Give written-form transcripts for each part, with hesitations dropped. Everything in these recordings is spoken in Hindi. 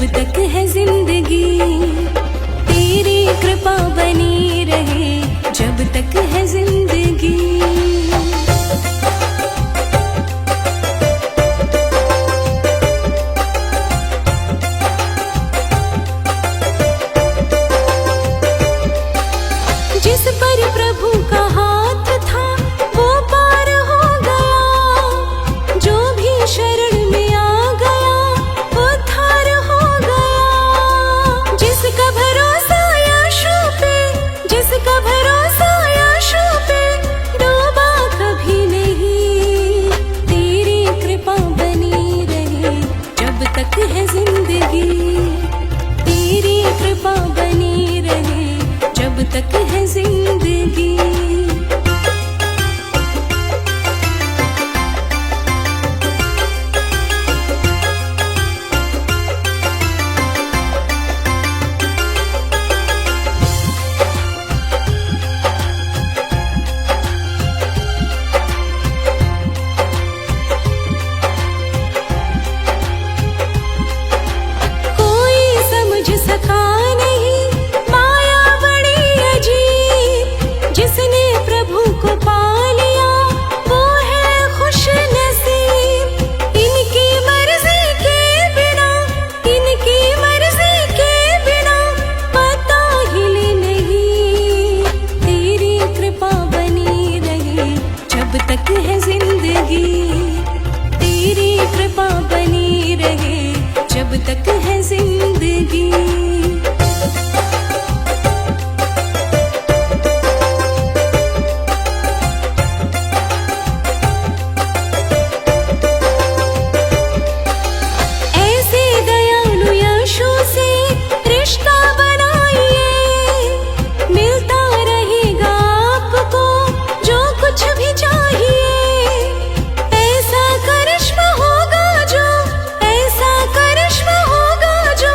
तक है जिंदगी। तेरी कृपा बनी रहे जब तक है जिंदगी। जिस पर प्रभु का हाथ था वो पार हो गया, जो भी शरण में आ गया वो थार हो गया। जिसका भरोसा यीशु पे, जिसका भरोसा यीशु पे, डूबा कभी नहीं। तेरी कृपा बनी रहे जब तक है जिंदगी। तेरी कृपा बनी रहे जब तक है जिंदगी। कोई समझ सका नहीं माया बड़ी अजीब, जिसने प्रभु को पा लिया वो है खुश नसीब। इनकी मर्जी के बिना, इनकी मर्जी के बिना पता हिले नहीं। तेरी कृपा बनी रहे जब तक है जिंदगी। तेरी कृपा बनी रहे जब तक है जिंदगी। ऐसे दयालु यीशु से रिश्ता बनाइए, मिलता रहेगा आपको जो कुछ भी चाहिए। ऐसा करिश्मा होगा जो, ऐसा करिश्मा होगा जो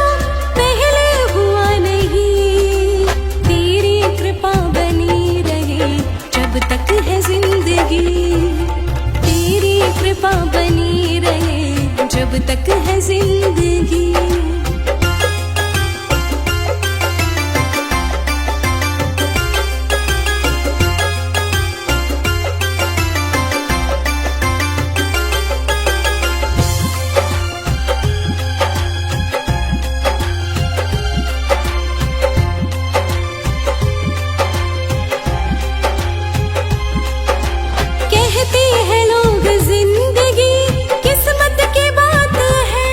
पहले हुआ नहीं। तेरी कृपा बनी रहे जब तक है जिंदगी। तेरी कृपा बनी रहे जब तक है जिंदगी। कहते हैं लोग जिंदगी किस्मत की बात है,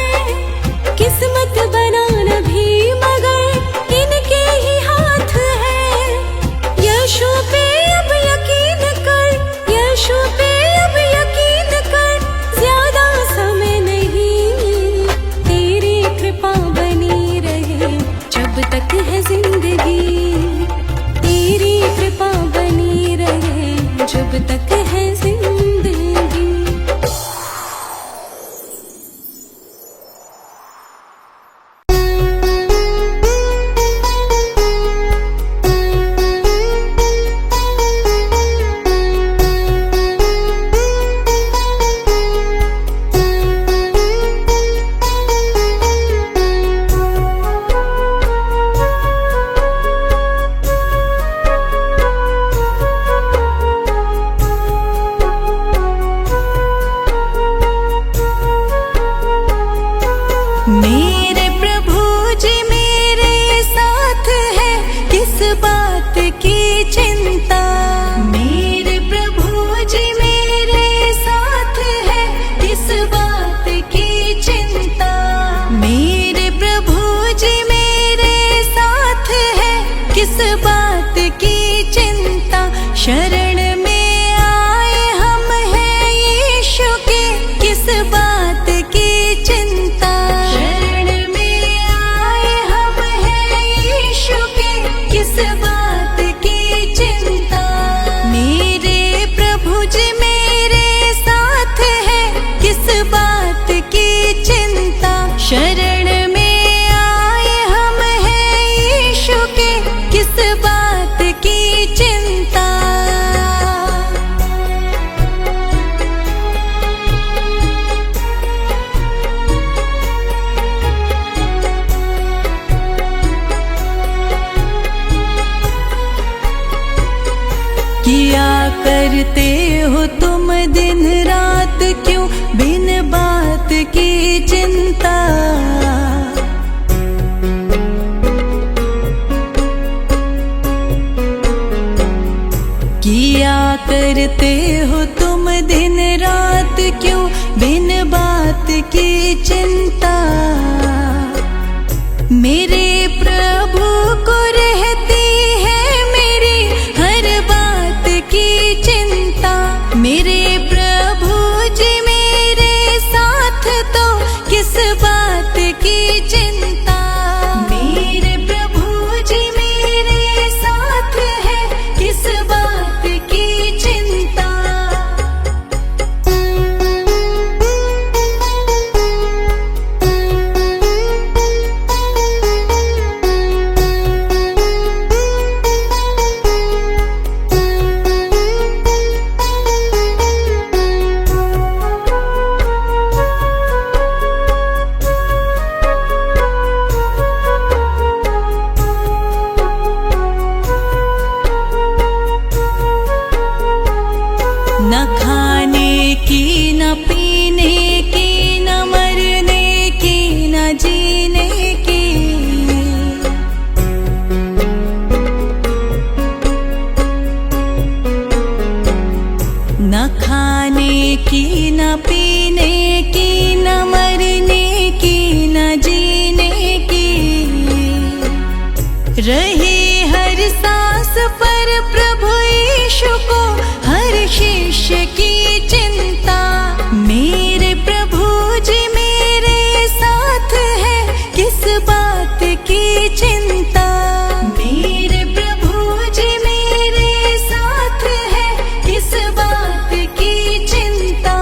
बिन बात की चिंता। किया करते हो तुम दिन रात क्यों बिन बात की चिंता। मेरे प्रभु को रहती है मेरी हर बात की चिंता। मेरे प्रभु जी मेरे साथ तो किस बात की चिंता। मेरे प्रभु जी मेरे साथ है किस बात की चिंता। न खाने की न पीने की न मरने की न जीने की। न खाने की न पीने की न मरने की न जीने की। रहे हर सांस पर प्रभु यीशु को हर शिष्य की चिंता। मेरे प्रभु जी मेरे साथ है किस बात की चिंता। मेरे प्रभु जी मेरे साथ है किस बात की चिंता।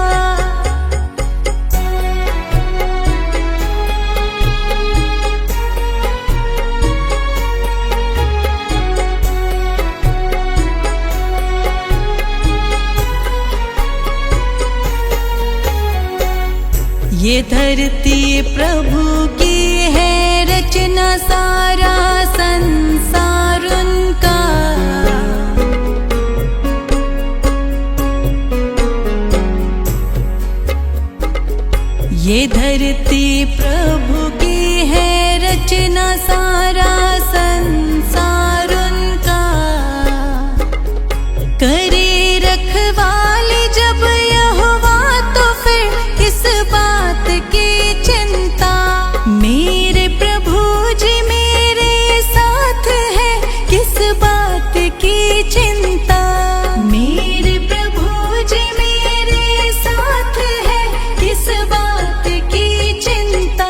ये धरती प्रभु की है रचना सारा संसार उनका। ये धरती प्रभु की है रचना सारा संसार उनका। करे रखवाली जब यहोवा तो फिर किस बात की चिंता। मेरे प्रभु जी मेरे साथ है किस बात की चिंता। मेरे प्रभु जी मेरे साथ है किस बात की चिंता।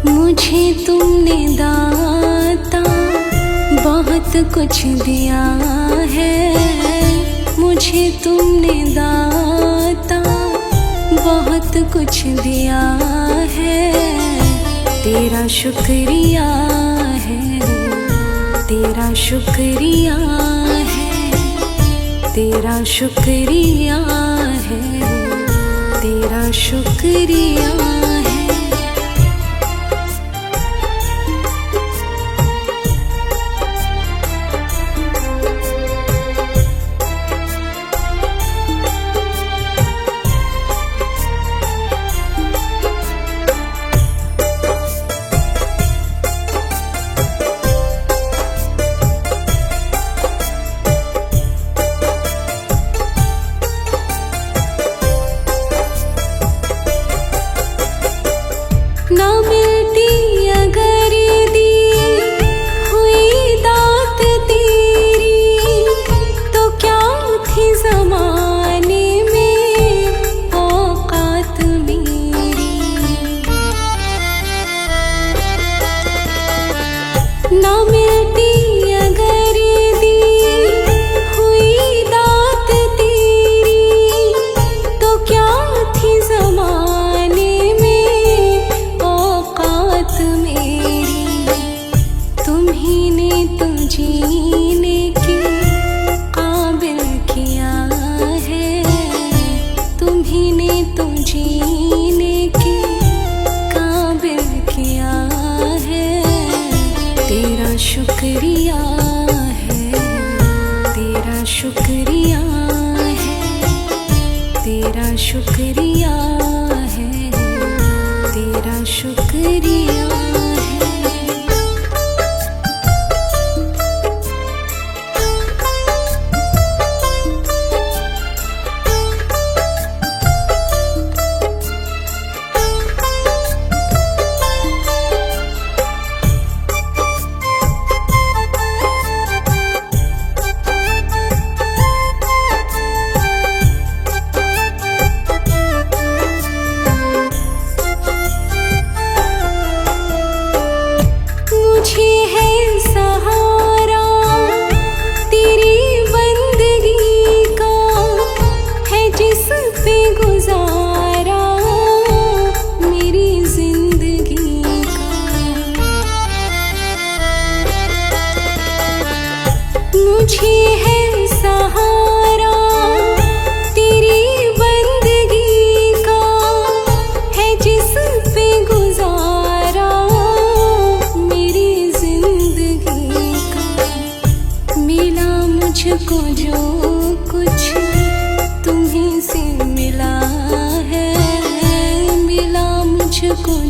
मुझे तुमने दाता बहुत कुछ दिया है। मुझे तुमने दाता बहुत कुछ दिया है। तेरा शुक्रिया है, तेरा शुक्रिया है, तेरा शुक्रिया है, तेरा शुक्रिया है। ना मिलती अगर दी हुई दात तेरी तो क्या थी ज़माने में औकात मेरी। ना मिलती अगर दी हुई दात तेरी तो क्या थी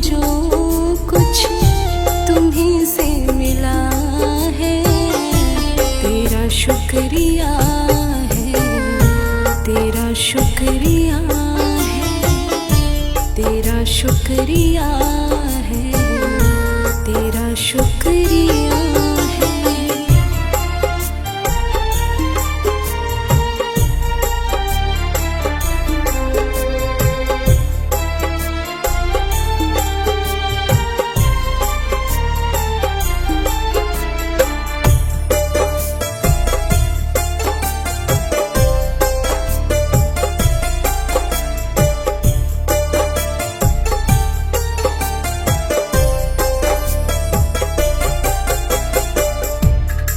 जो कुछ तुम्हीं से मिला है, तेरा शुक्रिया है, तेरा शुक्रिया है, तेरा शुक्रिया है, तेरा शुक्रिया है।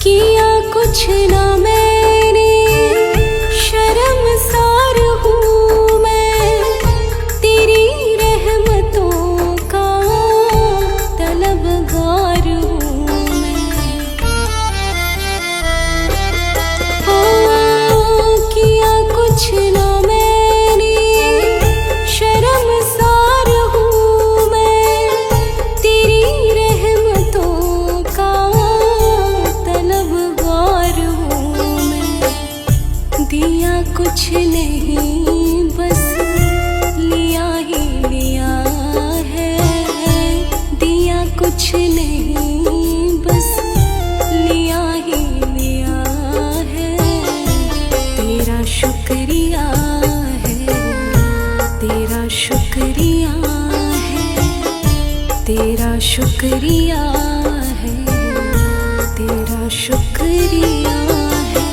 किया कुछ ना मैंने, शर्मसार हूँ मैं, तेरी रहमतों का तलबगार हूँ मैं। ओ किया कुछ ना मैंने, शर्मसार हूँ मैं, तेरी रहमतों का तलबगार हूँ मैं। दिया कुछ नहीं बस लिया ही लिया है, दिया कुछ नहीं बस लिया ही लिया है। तेरा शुक्रिया है, तेरा शुक्रिया है, तेरा शुक्रिया है, तेरा शुक्रिया है।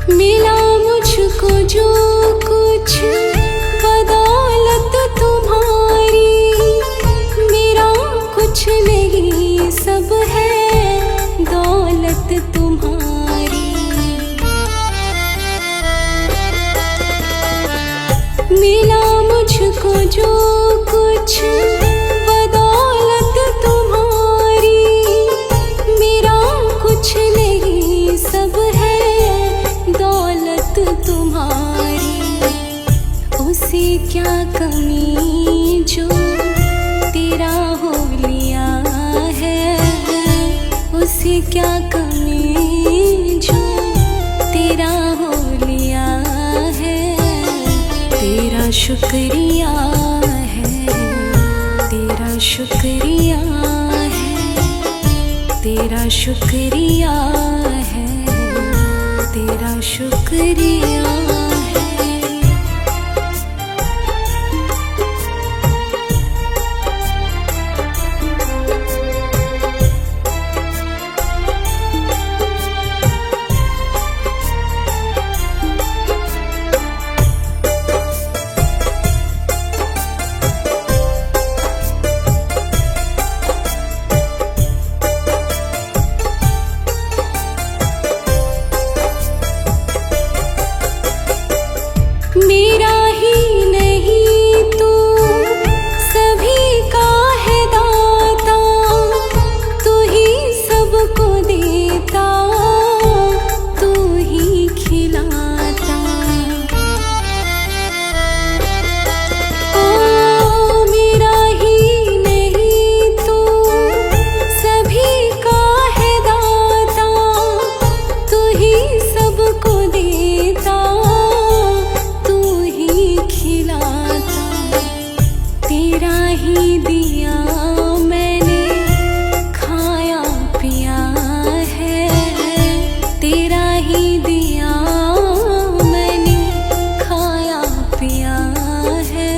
मिला मुझको जो कुछ बदौलत तुम्हारी, मेरा कुछ नहीं सब है दौलत तुम्हारी। मिला मुझको जो कुछ बदौलत तुम्हारी, मेरा कुछ नहीं सब है दौलत तुम्हारी। उसे क्या कमी जो तेरा हो लिया है, उसे क्या कमी जो तेरा हो लिया है। तेरा शुक्रिया है, तेरा शुक्रिया है, तेरा शुक्रिया है, तेरा शुक्रिया है। मेरा ही नहीं तू सभी का है दाता, तू ही सबको देता, तू ही खिलाता। ओ मेरा ही नहीं तू सभी का है दाता, तू ही सबको देता, खिलाता। तेरा ही दिया मैंने खाया पिया है, तेरा ही दिया मैंने खाया पिया है।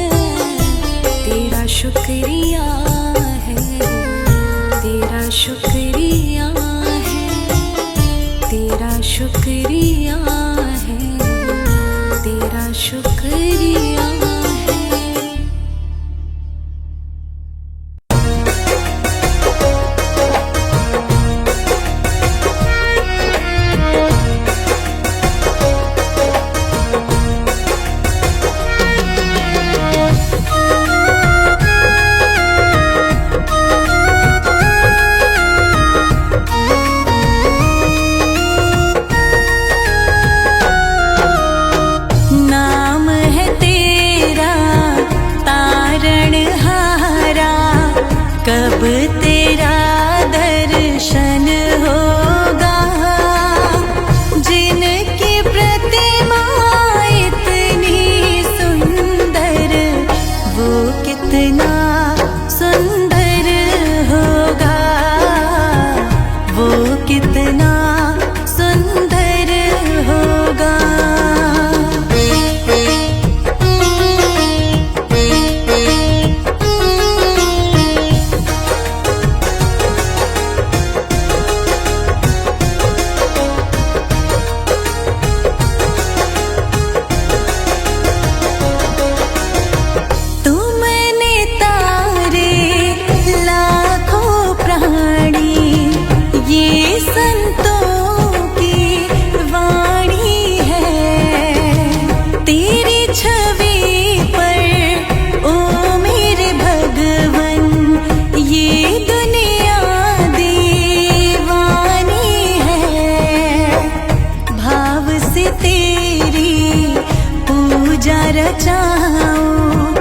तेरा शुक्रिया है, तेरा शुक्रिया है, तेरा शुक्रिया है, तेरा शुक्रिया है। कब तेरा दर्शन होगा, जिनकी प्रतिमा इतनी सुंदर, वो कितना सुंदर होगा, वो कितना सुंदर होगा। रचाऊं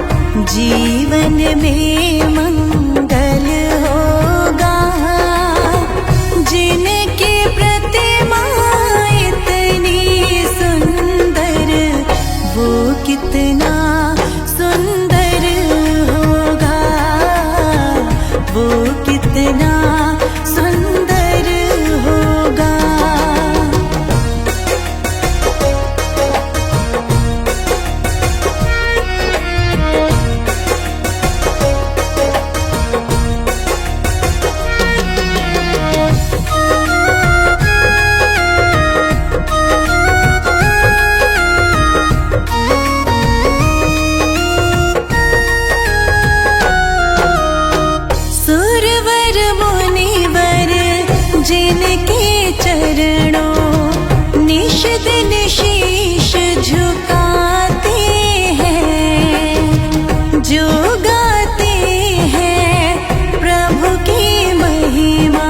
जीवन में मंगल होगा, जिनकी प्रतिमा इतनी सुंदर, वो कितना सुंदर होगा, वो कितना सुंदर होगा। जिनके चरणों निश दिन शीश झुकाते हैं, जो गाते हैं प्रभु की महिमा,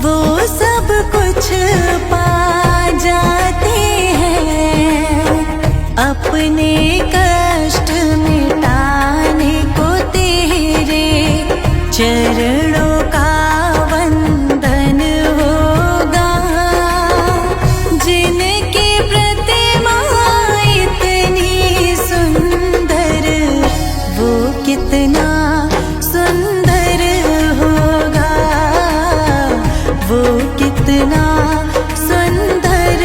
वो सब कुछ पा जाते हैं। अपने कष्ट मिटाने को तेरे चरणों का कितना सुंदर होगा, वो कितना सुंदर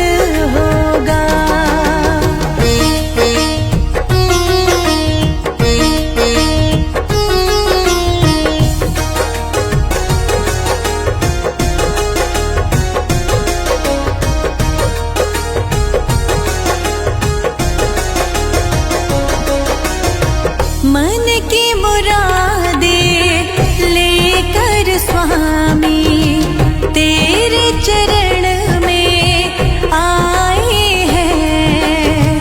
होगा। मन की मुरादें लेकर स्वामी तेरे चरण में आए हैं,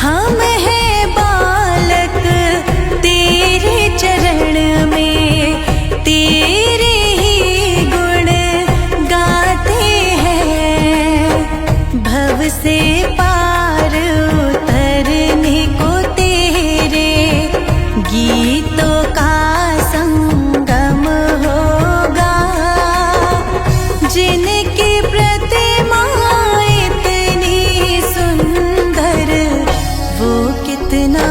हम हैं बालक तेरे चरण में, तेरे ही गुण गाते हैं। भव से पार उतरने को तेरे गीतों का संगम होगा, जिनकी प्रतिमा इतनी सुंदर, वो कितना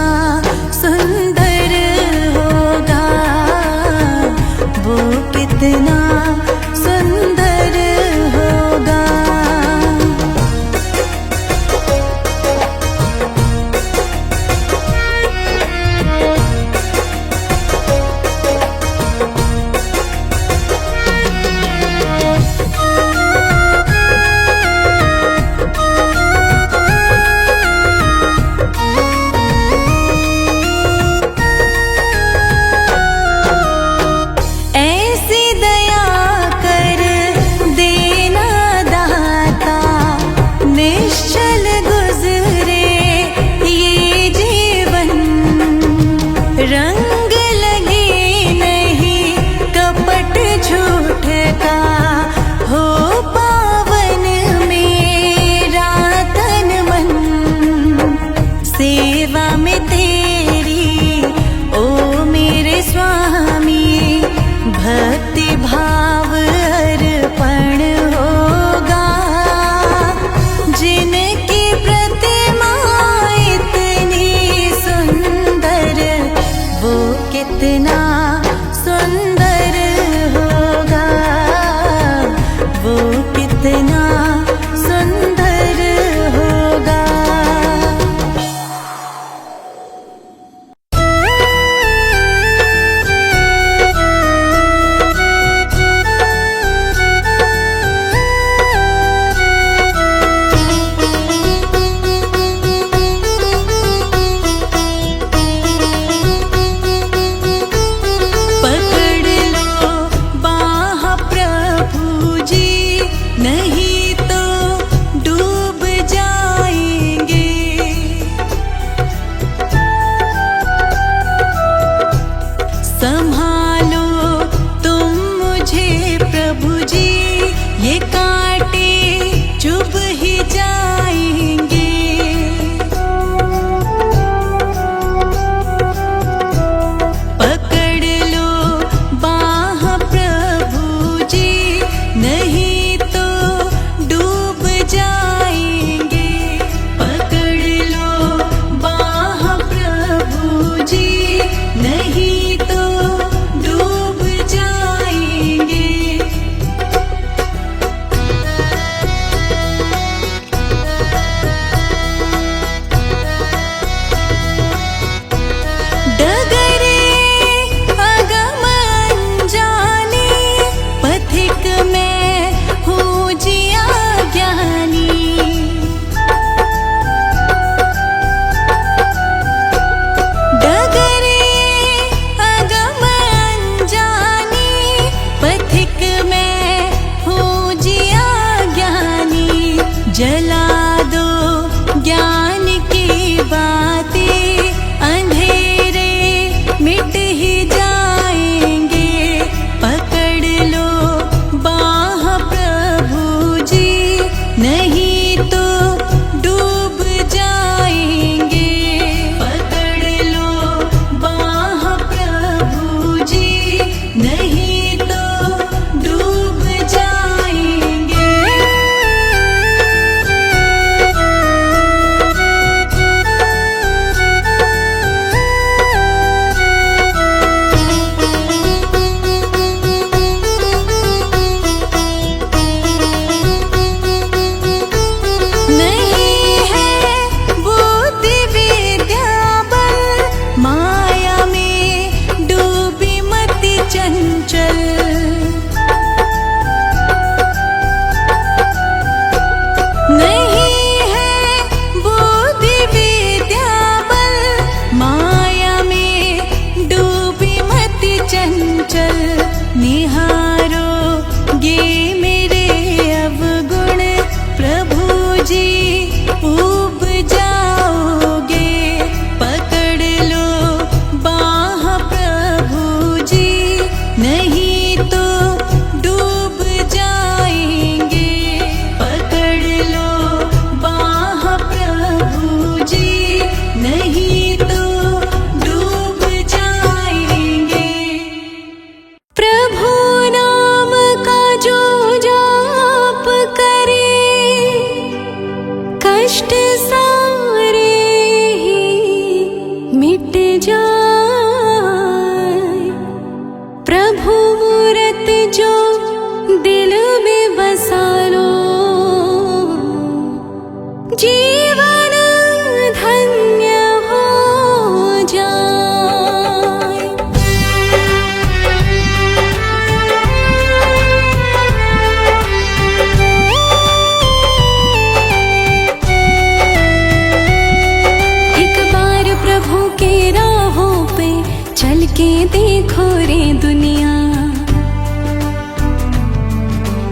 सुंदर होगा, वो कितना सुंदर होगा। भक्ति भाव अर्पण होगा। जिनकी प्रतिमा इतनी सुंदर, वो कितना सुंदर होगा, वो कितना सुंदर होगा।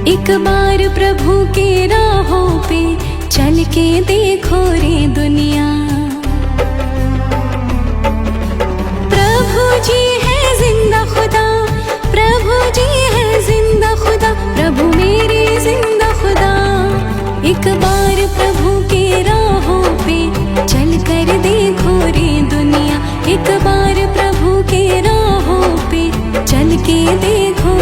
एक बार प्रभु के राहों पे चल के देखो रे दुनिया। प्रभु जी है जिंदा खुदा, प्रभु जी है जिंदा खुदा, प्रभु मेरे जिंदा खुदा। एक बार प्रभु के राहों पे चल कर देखो रे दुनिया। एक बार प्रभु के राहों पे चल के देखो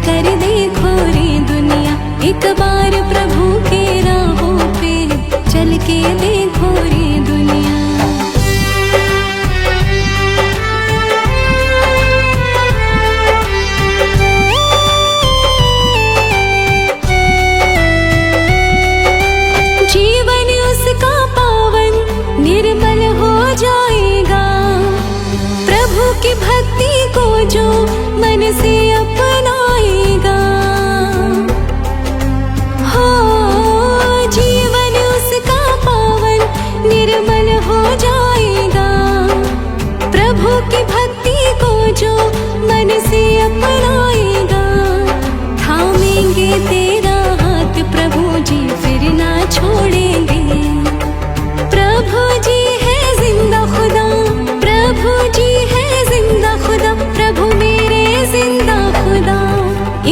कर देखो रे दुनिया, एक बार प्रभु के राहों पे चल के देखो रे दुनिया। जीवन उसका पावन निर्मल हो जाएगा, प्रभु की भक्ति को जो मन से अपनाएगा। हो जीवन उसका पावन निर्मल हो जाएगा, प्रभु की भक्ति को जो मन से अपनाएगा। थामेंगे तेरा हाथ प्रभु जी फिर ना छोड़ेंगे, प्रभु जी है जिंदा खुदा, प्रभु जी है जिंदा खुदा, प्रभु मेरे जिंदा खुदा।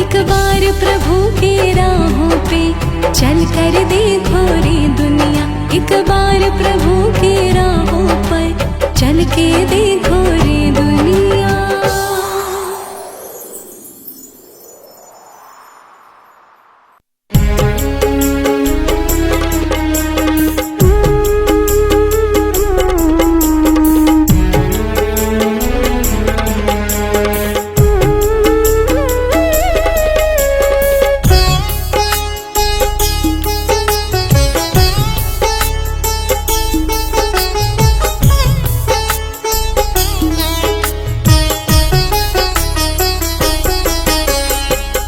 एक बार प्रभु के राहों पे चल कर देखो रे दुनिया, एक बार प्रभु के राहों पर चल के देखो रे दुनिया।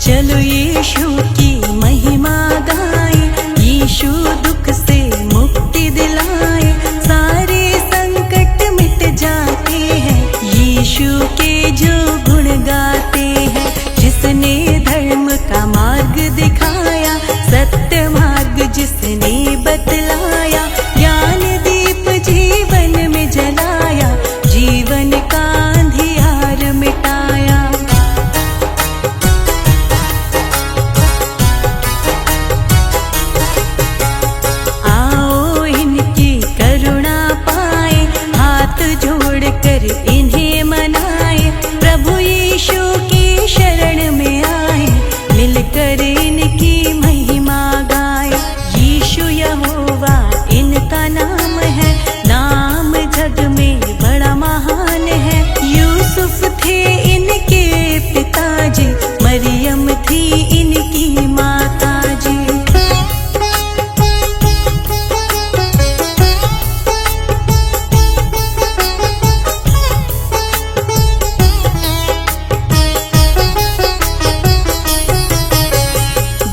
चलो यीशु की महिमा गाए, यीशु दुख से मुक्ति दिलाए, सारे संकट मिट जाते हैं यीशु के जो गुण गाते हैं। जिसने धर्म का मार्ग दिखाया, सत्य मार्ग जिसने बतलाया, ज्ञान दीप जीवन में जलाया, जीवन का अंधियार मिटाया। जोड़कर इन्हें मनाए, प्रभु यीशु की शरण में आए, मिलकर इनकी महिमा गाए। यीशु यहोवा इनका नाम है, नाम जग में बड़ा महान है। यूसुफ थे इनके पिताजी, मरियम थी इनकी माता जी।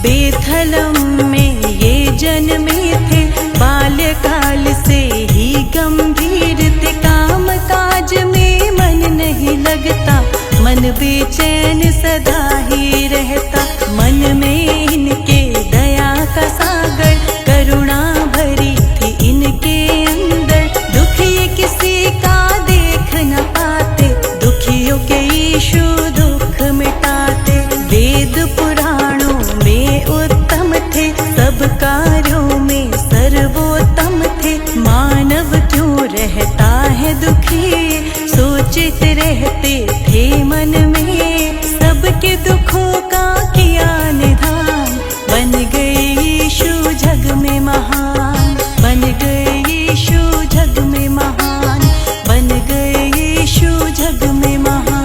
बेथलम में ये जन्मे थे, बाल्यकाल से ही गंभीर थे, काम काज में मन नहीं लगता, मन बेचैन सदा ही रहता। मन में इनके दया का सागर, करुणा भरी थी इनके अंदर, दुखी किसी का देख न पाते, दुखियों के यीशु दुख मिटाते। वेद पुराणों में उत्तम थे, सब कार्यों में सर्वोत्तम थे। मानव क्यों रहता है दुखी, सोचते रहते थे मन में, सबके दुखों का किया निदान, बन गए यीशु जग में महान, बन गए यीशु जग में महान, बन गए यीशु जग में महान।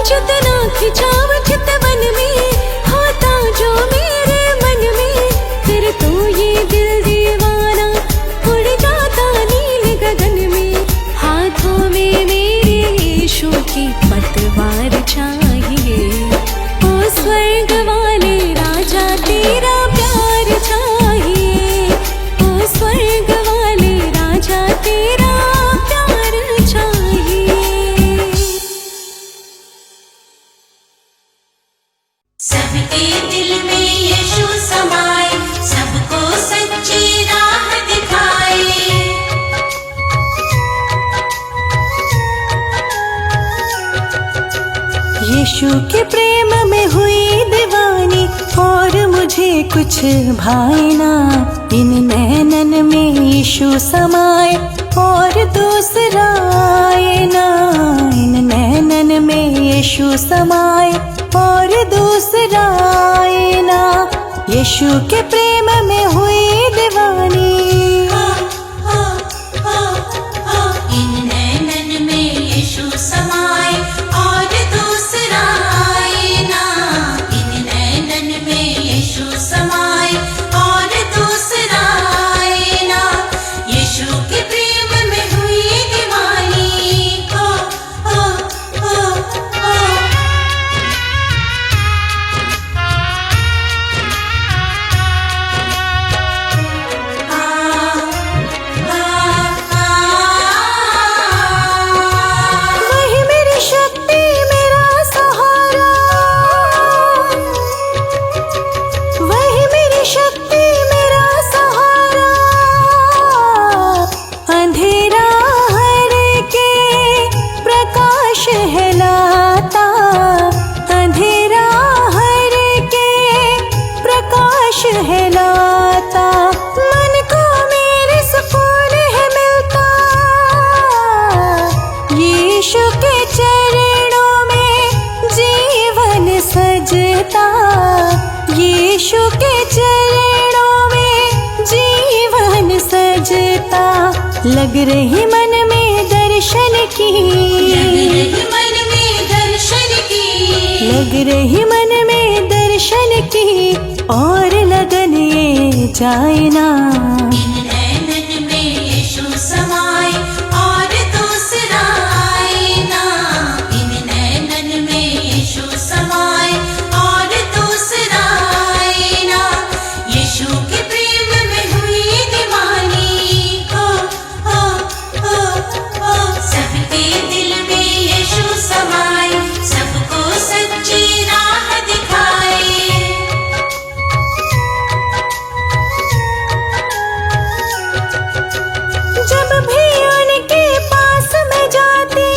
जितना खिंचाव चितवन में होता जो मेरे मन में, फिर तो ये दिल दीवाना उड़ जाता नील गगन में। हाथों में मेरे यीशु की पतवार चाहिए, ओ स्वर्ग वाले राजा तेरा प्यार चाहिए, ओ स्वर्ग वाले राजा तेरा प्यार चाहिए। सबके दिल में यीशु समाए, सबको सच्ची राह दिखाए। यीशु के प्रेम में हुई दीवानी, और मुझे कुछ भाए ना। इन नैनन में यीशु समाए और दूसरा आए ना। इन नैनन में यीशु समाए और दूसरा आए ना। यीशु के प्रेम में हुई दीवानी। इन नैनन में यीशु समाए और दूसरा आए ना। इन नैनन में यीशु समाए और दूसरा आए ना। यीशु के प्रेम में हुई दीवानी। हो हो हो हो। वही मेरी शक्ति मेरा सहारा, वही मेरी शक्ति मेरा सहारा। अंधेरा हर के प्रकाश है लाता, अंधेरा हर के प्रकाश है लाता। मन को मेरे सुकून है मिलता, यीशु के चरणों में जीवन सजता। यीशु के चरणों में जीवन सजता। लग रही मन में दर्शन की, मन में दर्शन की। लग रही मन में दर्शन की, और लगन ये जाए ना। इन नैनन में यीशु समाए और दूसरा आए ना। इन नैनन में यीशु समाए और दूसरा आए ना। यीशु के प्रेम में हुई दीवानी। हो हो हो हो। सबके दिल में यीशु समाए, सबको सच्ची राह दिखाए। जब भी उनके पास मैं जाती,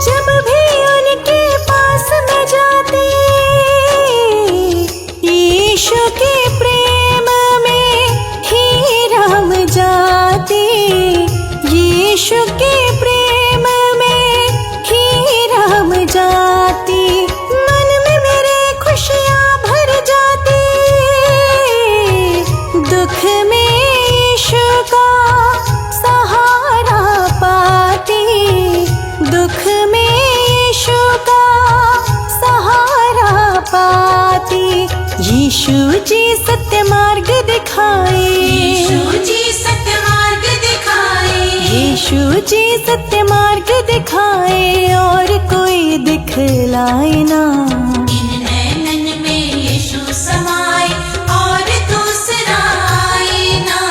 जब भी उनके पास मैं जाती, यीशु के प्रेम में ही रम जाती। यीशु के प्रेम में ही रम जाती। मन में मेरे खुशियाँ भर जाती, दुख में यीशु का सहारा पाती। दुख में यीशु का सहारा पाती। यीशु जी सत्य मार्ग दिखाए, यीशु जी सत्य मार्ग दिखाए। यीशु जी सत्य मार्ग दिखाए, और कोई दिखलाए ना। इन नैनन में यीशु समाए और दूसरा आए ना।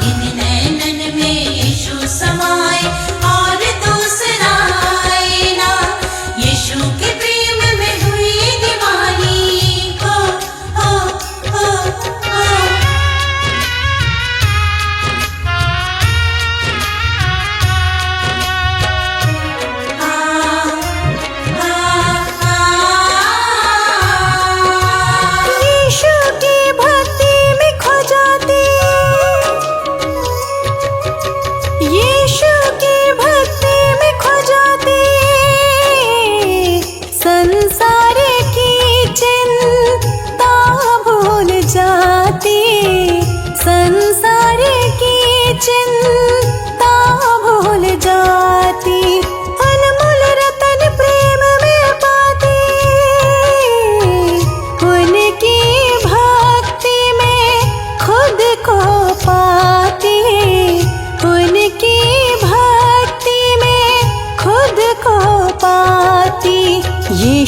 इन नैनन में यीशु समाए और दूसरा आए ना। यीशु के प्रेम में हुई दीवानी। हो हो हो हो। यीशु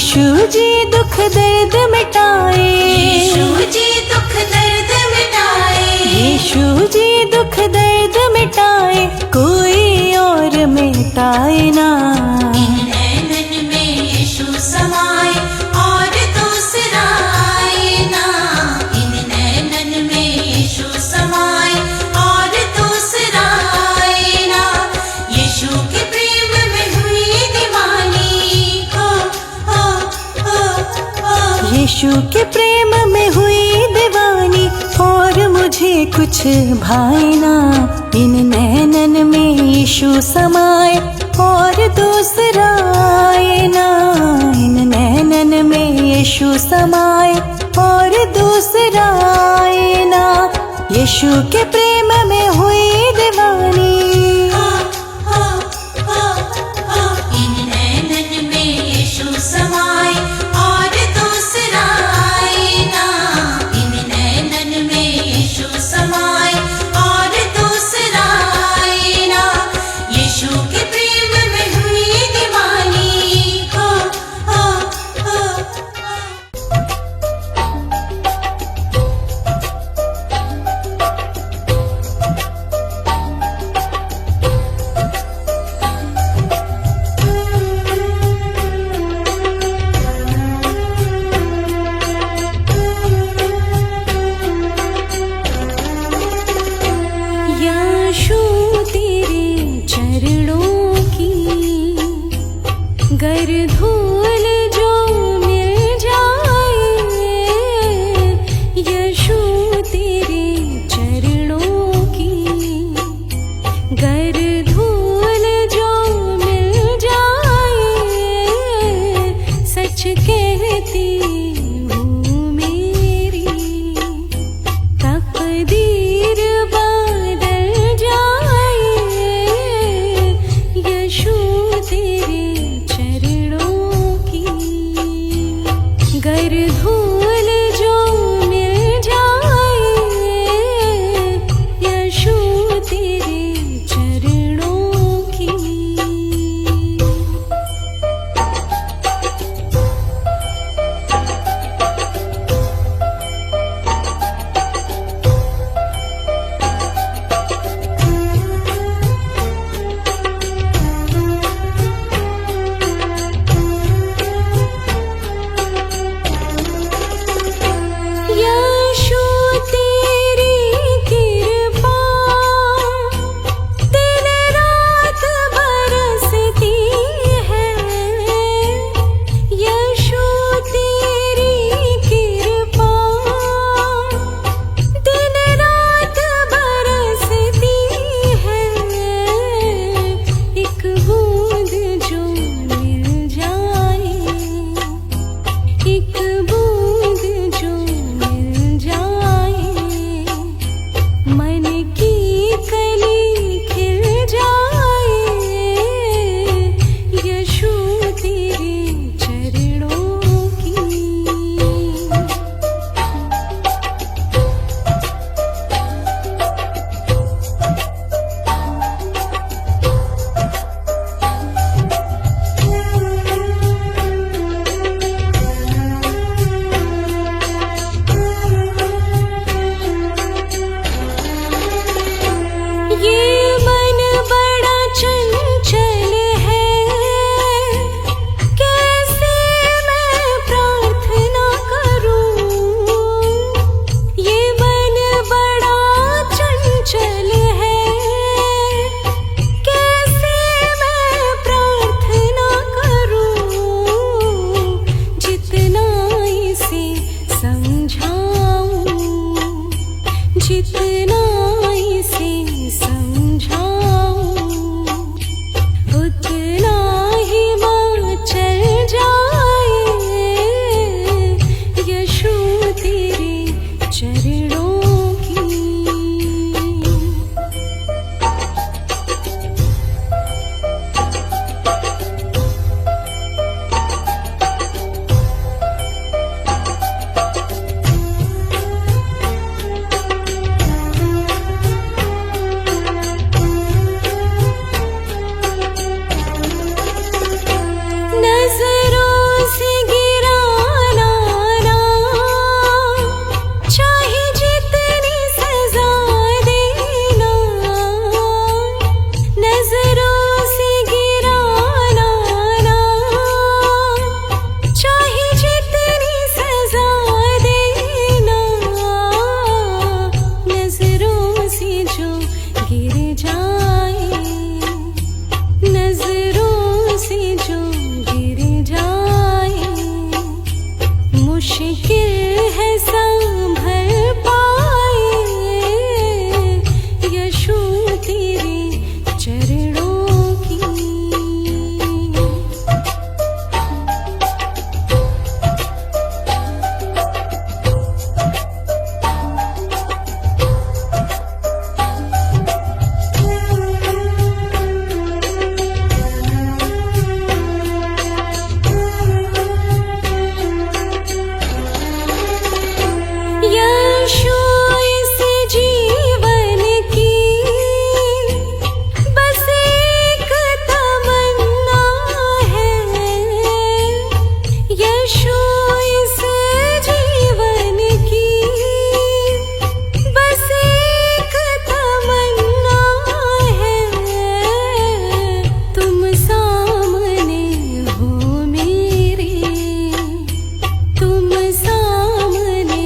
यीशु जी दुख दर्द मिटाए, यीशु जी दुख दर्द मिटाए, यीशु जी दुख दर्द मिटाए, कोई और मिटाए ना। इन नैनन में यीशु समाए और दूसरा आए ना। इन नैनन में यीशु समाए और दूसरा आए ना। यीशु के प्रेम में हुई दीवानी, हो हो हो हो। यीशु के प्रेम में हुई दीवानी, और मुझे कुछ भाए ना। इन नैनन में यीशु समाए और दूसरा आए ना। इन नैनन में यीशु समाए और दूसरा आए ना। यीशु के प्रेम में हुई दीवानी। हो हो हो हो। इन नैनन में यीशु समाए और दूसरा आए ना। इन नैनन में यीशु समाए और दूसरा आए ना। यीशु के प्रेम में हुई दीवानी, हो हो हो हो। यीशु तेरे चरणों की गर धूल जो मिल जाए, यीशु तेरे चरणों की गर धूल जो मिल जाए, सच कहती हूँ मेरी तकदीर बदल जाए, यीशु तेरे चरणों की गर धूल जो मिल जाए, यीशु तेरे चरणों की। नजरों से जो गिर जाए, मुश्किल है संभल पाए, यीशु तेरे चरणों की। यीशु इस जीवन की बस एक तमन्ना है, यीशु इस जीवन की बस एक तमन्ना है, तुम सामने हो मेरे, तुम सामने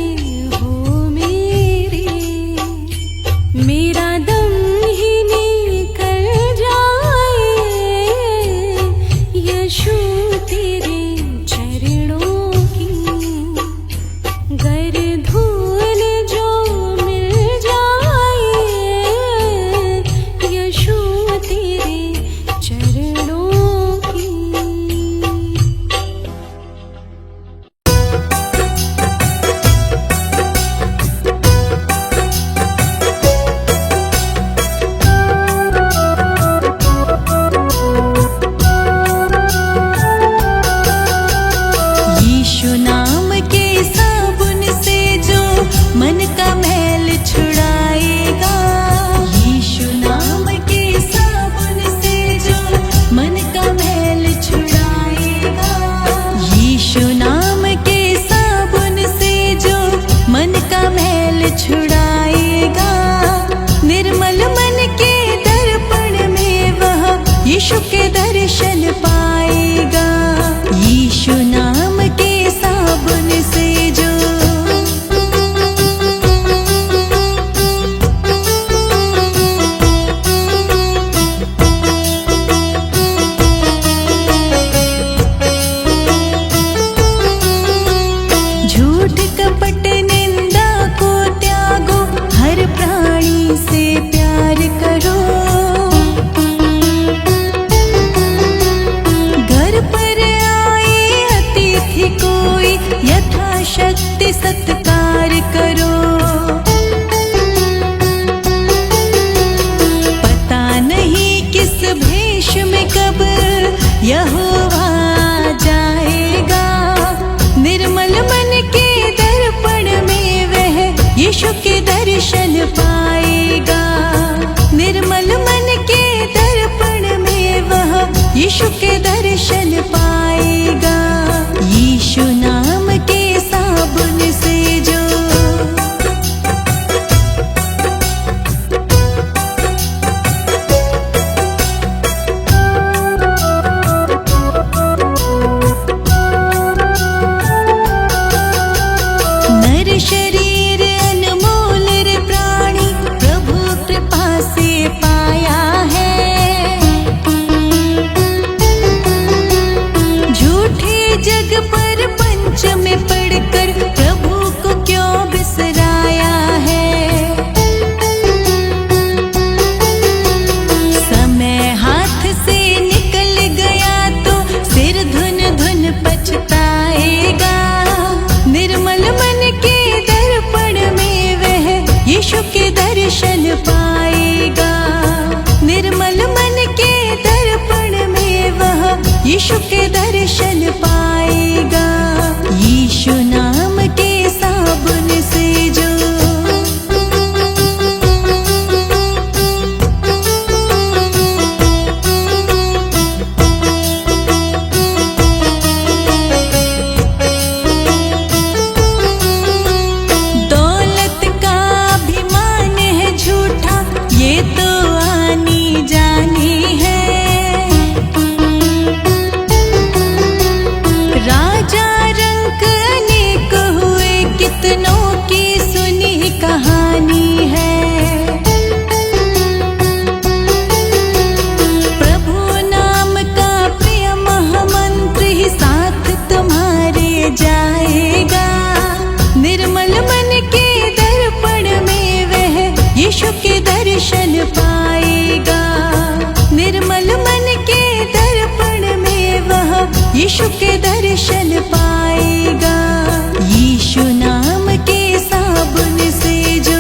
हो मेरे, मेरा दम ही निकल जाए, यीशु तेरे चरणों की। गर धूल जो मिल जाए, यीशु तेरे चरणों की। यीशु नाम के साबुन से जो मन का मैल छुड़ाएगा, यीशु नाम के साबुन से जो मन का मैल छुड़ाएगा, यीशु नाम के साबुन से जो मन का मैल छुड़ाएगा, निर्मल मन के दर्पण में वह यीशु के दर्शन पाएगा, यीशु नाम के साबुन से जो। झूठ कपट निंदा को त्यागो, हर प्राणी से प्यार करो, घर पर आए अतिथि कोई यथाशक्ति सत्कार करो, पता नहीं किस भेष में कब यहोवा जाएगा, निर्मल मन के दर्पण में वह यीशु के दर्शन पाएगा, निर्मल मन के दर्पण में वह यीशु के दर्शन पाएगा, यीशु नाम के साबुन से जो। नर शरीर अनमोल रे प्राणी प्रभु कृपा से पाया है, झूठे जग पर पंच में पड़कर प्रभु को क्यों बिसराया है, समय हाथ से निकल गया तो सिर धुन धुन पछताएगा, निर्मल मन के दर्पण में वह यीशु के दर्शन पाएगा, निर्मल मन के दर्पण में वह यीशु के दर्शन पाएगा, यीशु नाम के साबुन से जो। दौलत का अभिमान है झूठा, ये तो आनी जानी है, यीशु के दर्शन पाएगा। यीशु नाम के साबुन से जो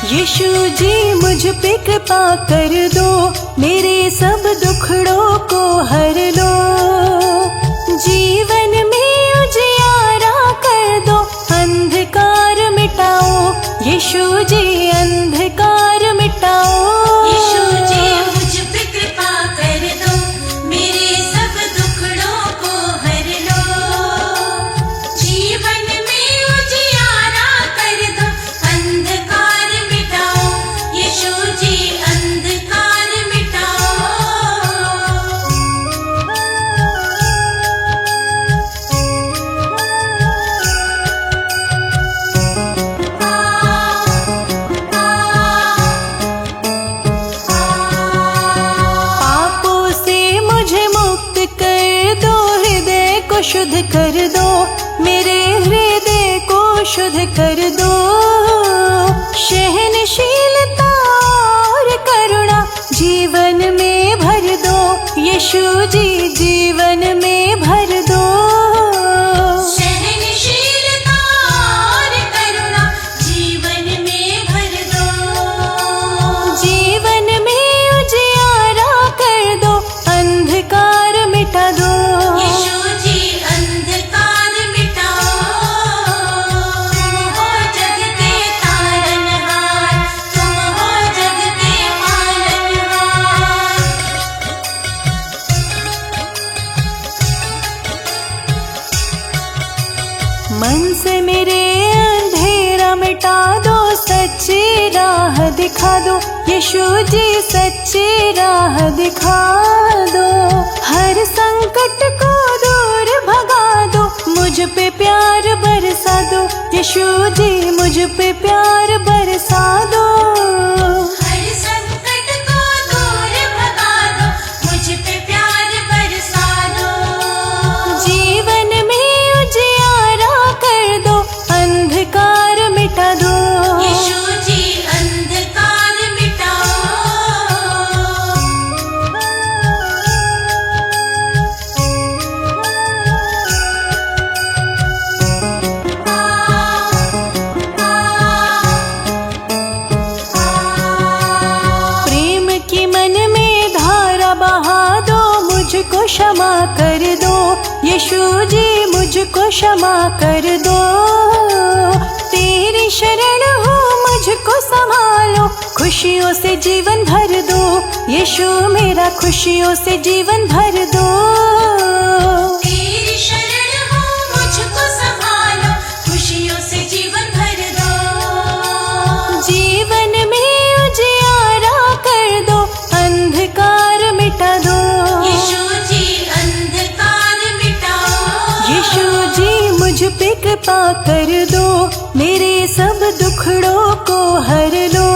यीशु जी मुझ पे कृपा कर दो, मेरे सब दुखड़ों को हर लो। जीवन में उजियारा कर दो, अंधकार मिटाओ। यीशु जी अंधकार मिटाओ। यीशु जी मुझ पे कृपा कर दो, मेरे सब दुखड़ों को हर लो। जीवन में उजियारा कर दो, अंधकार मिटाओ। यीशु जी अंधकार मिटाओ। पापों से मुझे मुक्त कर दो, हृदय को शुद्ध कर दो। मेरे हृदय को शुद्ध कर दो। सहनशीलता और करुणा जीवन में भर दो। यीशु जी जीवन में भर दो। सहनशीलता और करुणा जीवन में भर दो। जीवन में उजियारा कर दो, अंधकार मिटा दो। यीशु जी मन से मेरे अंधेरा मिटा दो, सच्ची राह दिखा दो यीशु जी, सच्ची राह दिखा दो। हर संकट को दूर भगा दो, मुझ पे प्यार बरसा दो यीशु जी, मुझ पे प्यार बरसा दो। हर संकट को दूर भगा दो, मुझ पे प्यार बरसा दो। जीवन में उजियारा कर दो, अंधकार मिटा दो यीशु जी, अंधकार मिटाओ। प्रेम की मन में धारा बहा दो, मुझको क्षमा कर दो यीशु जी, मुझको क्षमा कर दो। तेरी शरण हो, मुझको संभालो, खुशियों से जीवन भर दो यीशु मेरा, खुशियों से जीवन भर दो। तेरी शरण हो, मुझको संभालो, खुशियों से जीवन भर दो। जीवन में उजियारा कर दो, अंधकार मिटा दो यीशु जी, अंधकार मिटाओ। यीशु जी, मुझ पे कृपा कर दो, मेरे सब दुखड़ों को हर लो।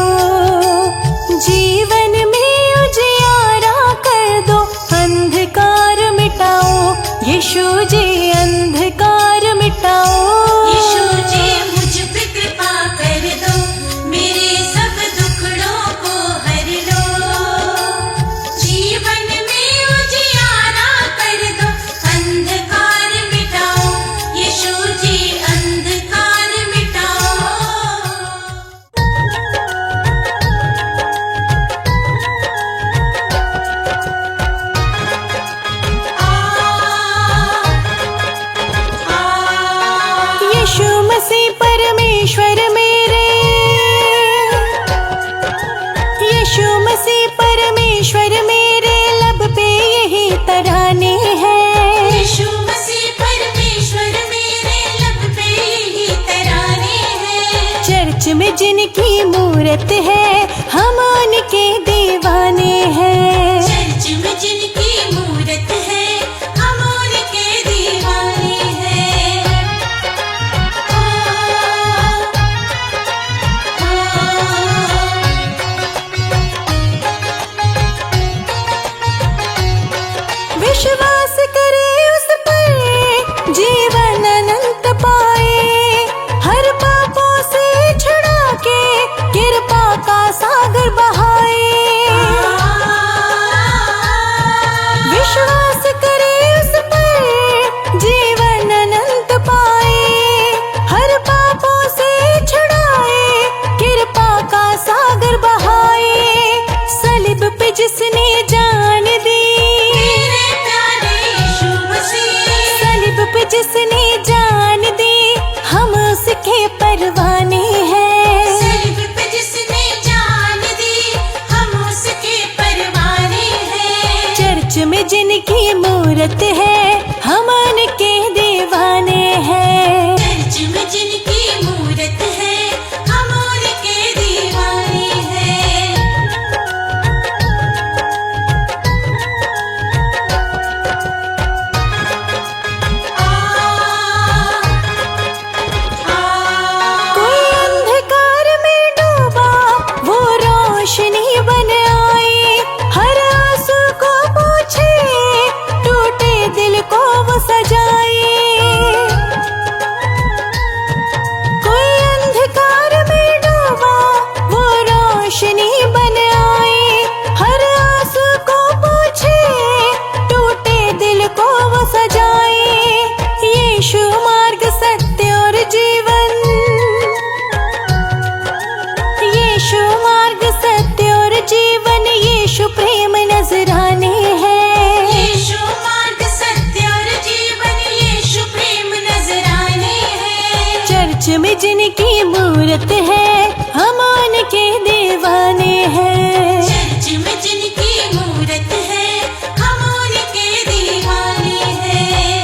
जीवन में उजियारा कर दो, अंधकार मिटाओ यीशु जी, अंधकार मिटाओ। यीशु जी, मुझ पे कृपा कर दो, मेरे सब दुखड़ों को हर लो। जीवन में उजियारा कर दो, अंधकार मिटाओ यीशु जी, अंधकार मिटाओ। यीशु मसीह परमेश्वर मेरे, यीशु मसीह परमेश्वर मेरे, लब पे यही तराने हैं। यीशु मसीह परमेश्वर मेरे, लब पे यही तराने हैं। चर्च में जिनकी मूरत है, हम उनके दीवाने हैं। चर्च में जिनकी मूरत है, हम उनके दीवाने हैं। विश्वास करे उस पर, जीवन अनंत पाए, हर पापों से छुड़ा के कृपा का सागर बहाए। विश्वास करे उस पर, जीवन अनंत पाए, हर पापों से छुड़ाए, कृपा का सागर बहाए। सलीब पे जिसने जान दी, मेरे प्यारे यीशु मसीह, सलीब पे जिसने जान दी, हम उसके परवाने हैं। सलीब पे जिसने जान दी, हम उसके परवाने हैं। चर्च में जिनकी मूरत है, हम उनके दीवाने हैं। चर्च में जिनकी मूरत है, हम उनके दीवाने हैं। कोई अंधकार में डूबा, वो रोशनी बन आए, हर आंसू को पोंछे, टूटे दिल को वो सजाए। कोई अंधकार में डूबा, वो रोशनी बन आए, हर आंसू को पोंछे, टूटे दिल को वो सजाए। यीशु मार्ग, सत्य और जीवन, यीशु मार्ग, सत्य और जीवन, यीशु प्रेम नजराने हैं। यीशु मार्ग, सत्य और जीवन, यीशु प्रेम नजराने हैं। चर्च में जिनकी मूरत है, हम उनके दीवाने हैं। चर्च में जिनकी मूरत है, हम उनके दीवाने हैं।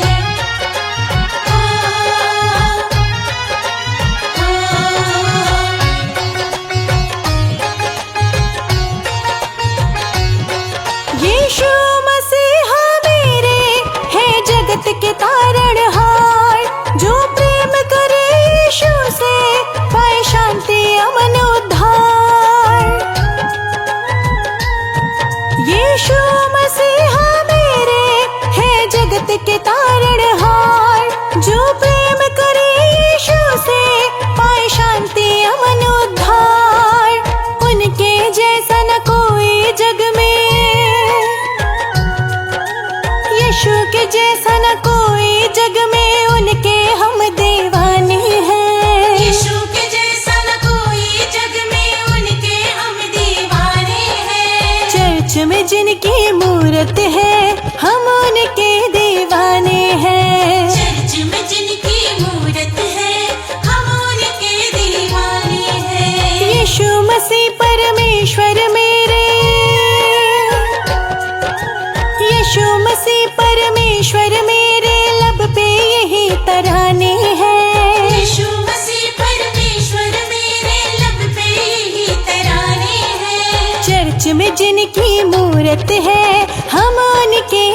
यीशु के जैसा न कोई जग में, उनके हम दीवाने हैं। यीशु के जैसा न कोई जग में, उनके हम दीवाने हैं। चर्च में जिनकी मूरत है, हम उनके दीवाने हैं। चर्च में जिनकी मूरत है, हम उनके दीवाने हैं। यीशु मसीह परमेश्वर मेरे, यीशु मसीह परमेश्वर मेरे, लब पे यही तराने हैं। यीशु मसीह परमेश्वर मेरे, लब पे यही तराने हैं। चर्च में जिनकी मूरत है, हम उनके